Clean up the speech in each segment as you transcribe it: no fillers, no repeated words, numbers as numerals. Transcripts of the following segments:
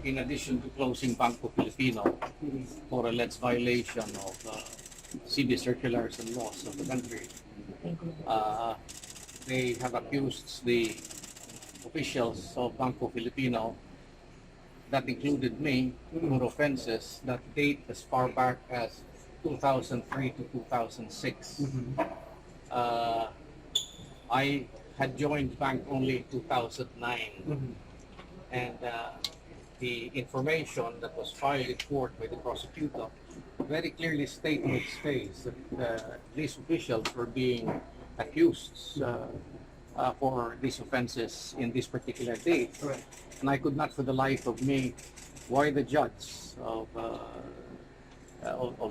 in addition to closing Banco Filipino for alleged violation of CB circulars and laws of the country, they have accused the officials of Banco Filipino, that included me, for offenses that date as far back as 2003 to 2006. I had joined the bank only in 2009, and the information that was filed in court by the prosecutor very clearly stated on its face that these officials were being accused for these offenses in this particular date. Correct. And I could not for the life of me why the judge of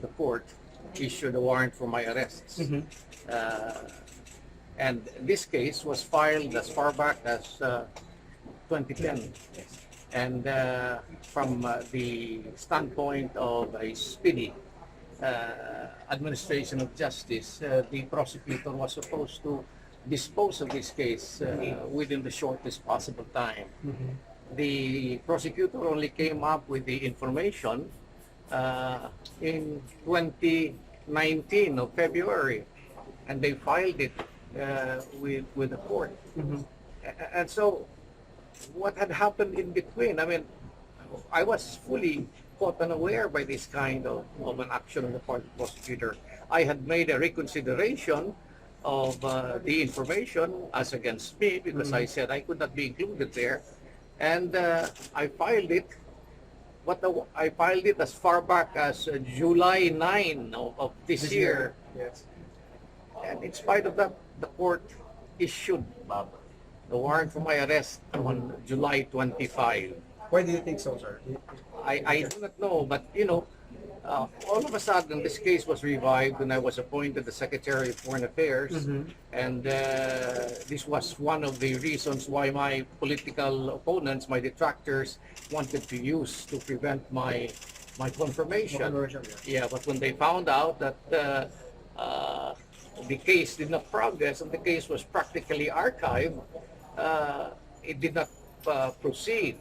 the court issued a warrant for my arrests. And this case was filed as far back as 2010. And from the standpoint of a speedy administration of justice, the prosecutor was supposed to dispose of this case within the shortest possible time. The prosecutor only came up with the information in 2019 of February, and they filed it with the court. And so what had happened in between? I mean, I was fully caught unaware by this kind of an action on the part of the prosecutor. I had made a reconsideration of the information as against me because I said I could not be included there, and I filed it. But I filed it as far back as July 9 of this year. Yes. And in spite of that, the court issued the warrant for my arrest on July 25. Why do you think so, sir? I do not know, but you know, all of a sudden this case was revived when I was appointed the Secretary of Foreign Affairs, and this was one of the reasons why my political opponents, my detractors, wanted to use to prevent my confirmation. Yeah, but when they found out that the case did not progress and the case was practically archived, it did not proceed.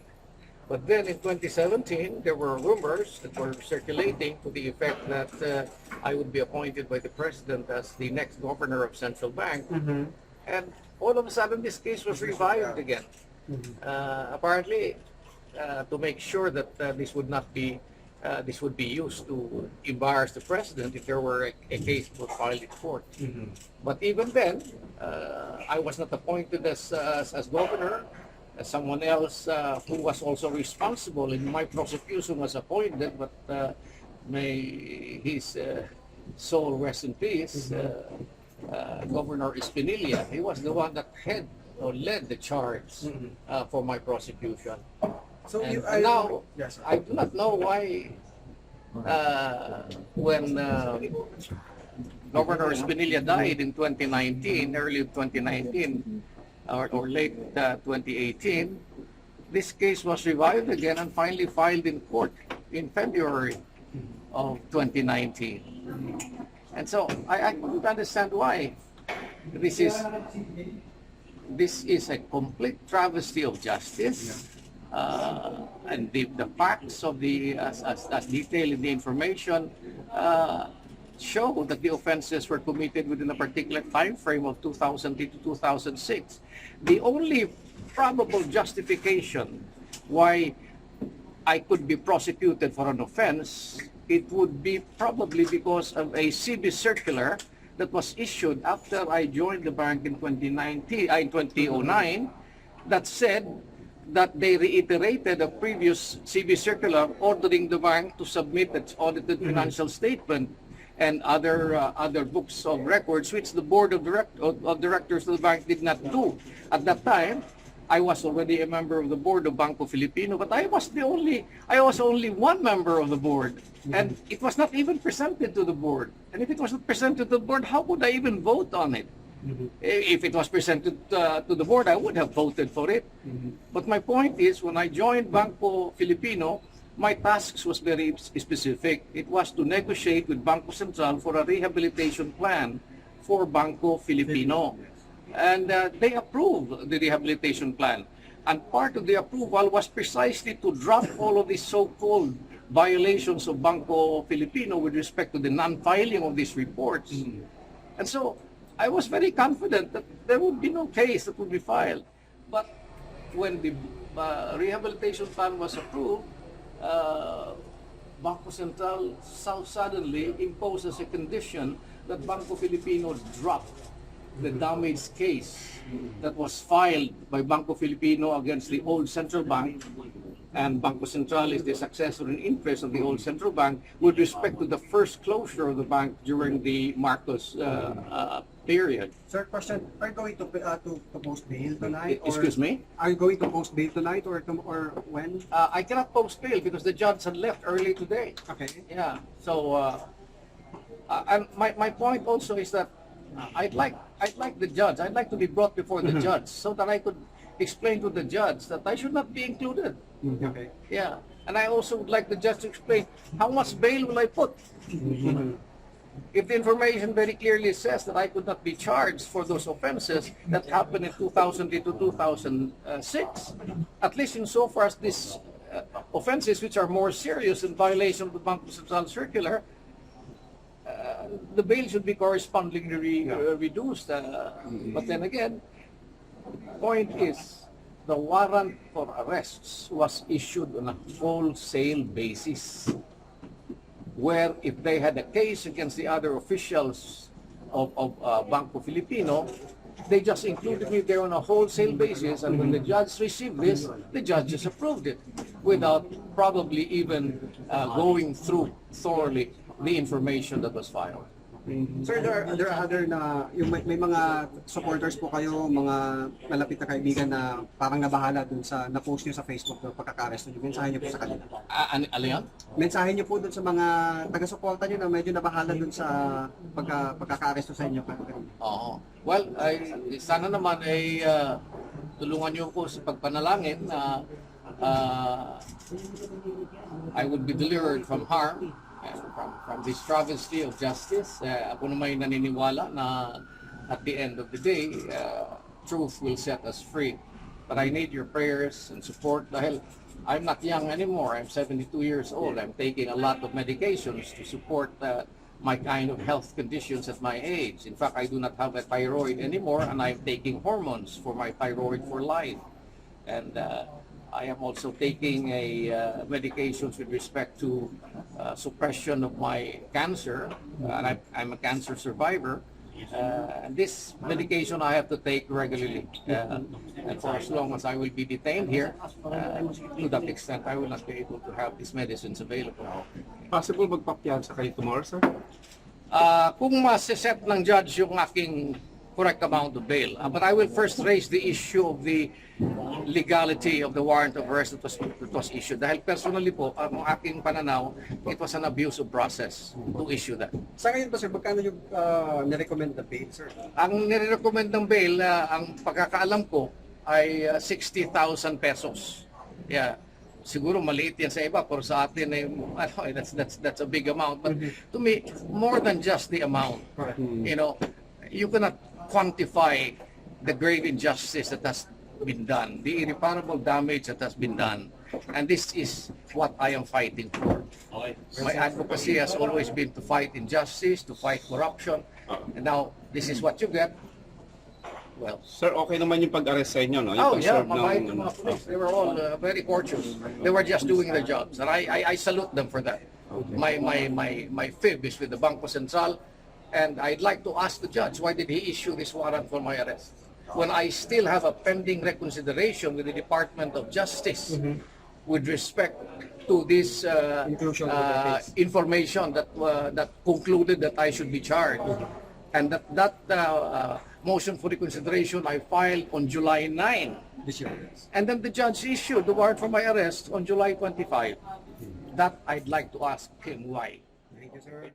But then in 2017, there were rumors that were circulating to the effect that I would be appointed by the president as the next governor of Central Bank. And all of a sudden, this case was revived again. Apparently, to make sure that this would be used to embarrass the president if there were a case that was filed in court. But even then, I was not appointed as governor. Someone else who was also responsible in my prosecution was appointed, but may his soul rest in peace. Governor Espinilla, he was the one that led the charge for my prosecution. So And you, now, yes, sir. I do not know why when Governor Espinilla died in 2019, early 2019, or late 2018, this case was revived again and finally filed in court in February of 2019. And so I couldn't understand why. This is a complete travesty of justice. And the facts of as detailed in the information show that the offenses were committed within a particular time frame of 2000 to 2006. The only probable justification why I could be prosecuted for an offense, it would be probably because of a CB circular that was issued after I joined the bank in 2009 that said that they reiterated a previous CB circular ordering the bank to submit its audited financial statement and other books of records, which the board of directors of the bank did not do. At that time, I was already a member of the board of Banco Filipino, but I was only one member of the board, and it was not even presented to the board. And if it was not presented to the board, how could I even vote on it? If it was presented to the board, I would have voted for it. But my point is, when I joined Banco Filipino, my tasks was very specific. It was to negotiate with Banco Central for a rehabilitation plan for Banco Filipino. And they approved the rehabilitation plan. And part of the approval was precisely to drop all of these so-called violations of Banco Filipino with respect to the non-filing of these reports. And so I was very confident that there would be no case that would be filed. But when the rehabilitation plan was approved, Banco Central suddenly imposed as a condition that Banco Filipino drop the damage case that was filed by Banco Filipino against the old central bank, and Banco Central is the successor in interest of the old central bank with respect to the first closure of the bank during the Marcos period. Sir, question: Are you going to post bail tonight? Excuse me? Are you going to post bail tonight or when? I cannot post bail because the judge had left early today. Okay. Yeah. So, and my point also is that I'd like the judge. I'd like to be brought before the judge so that I could explain to the judge that I should not be included. Okay. Yeah. And I also would like the judge to explain how much bail will I put. If the information very clearly says that I could not be charged for those offenses that happened in 2008 to 2006, at least insofar as these offenses which are more serious in violation of the Banco Central Circular, the bail should be correspondingly reduced. But then again, the point is, the warrant for arrests was issued on a wholesale basis, where if they had a case against the other officials of Banco Filipino, they just included me there on a wholesale basis, and when the judge received this, the judge just approved it without probably even going through thoroughly the information that was filed. Sir, there are other na, may mga supporters po kayo, mga malapit na kaibigan na parang nabahala dun sa na-post nyo sa Facebook ng pagkaka-arresto nyo. Mensahe nyo po sa kanila. Ano yan? Mensahe nyo po dun sa mga taga-suporta nyo na medyo nabahala dun sa pagkaka-arresto sa inyo. Oo. Well, sana naman ay tulungan niyo ko sa pagpanalangin na I would be delivered from harm, from this travesty of justice. Ako naman ay naniniwala na at the end of the day, truth will set us free. But I need your prayers and support dahil I'm not young anymore. I'm 72 years old. I'm taking a lot of medications to support my kind of health conditions at my age. In fact, I do not have a thyroid anymore, and I'm taking hormones for my thyroid for life. And I am also taking medications with respect to suppression of my cancer, and I'm a cancer survivor. And this medication I have to take regularly, and for as long as I will be detained here, to that extent, I will not be able to have these medicines available. Possible magpapiyansa kayo tomorrow, sir? Kung ma-set ng judge yung aking correct amount of bail. But I will first raise the issue of the legality of the warrant of arrest that was issued. Dahil personally po, ang aking pananaw, it was an abusive process to issue that. Sa ngayon ba sir, magkano yung nirecommend na bail, sir? Ang nire-recommend ng bail, ang pagkakaalam ko, ay 60,000 pesos. Yeah. Siguro maliit yan sa iba, pero sa atin ay that's a big amount. But to me, more than just the amount. You know, you cannot quantify the grave injustice that has been done, the irreparable damage that has been done. And this is what I am fighting for. My advocacy has always been to fight injustice, to fight corruption. And now, this is what you get. Well, Sir, okay naman yung pag-arrest sa inyo, no? Yung oh yeah, pag-serve mabait yung mga police. They were all very courteous. They were just doing their jobs, and I salute them for that. My fib is with the Banco Central, and I'd like to ask the judge, why did he issue this warrant for my arrest when I still have a pending reconsideration with the Department of Justice with respect to this information that concluded that I should be charged, and that motion for reconsideration I filed on July 9. This year. And then the judge issued the warrant for my arrest on July 25. That I'd like to ask him why. Thank you, sir.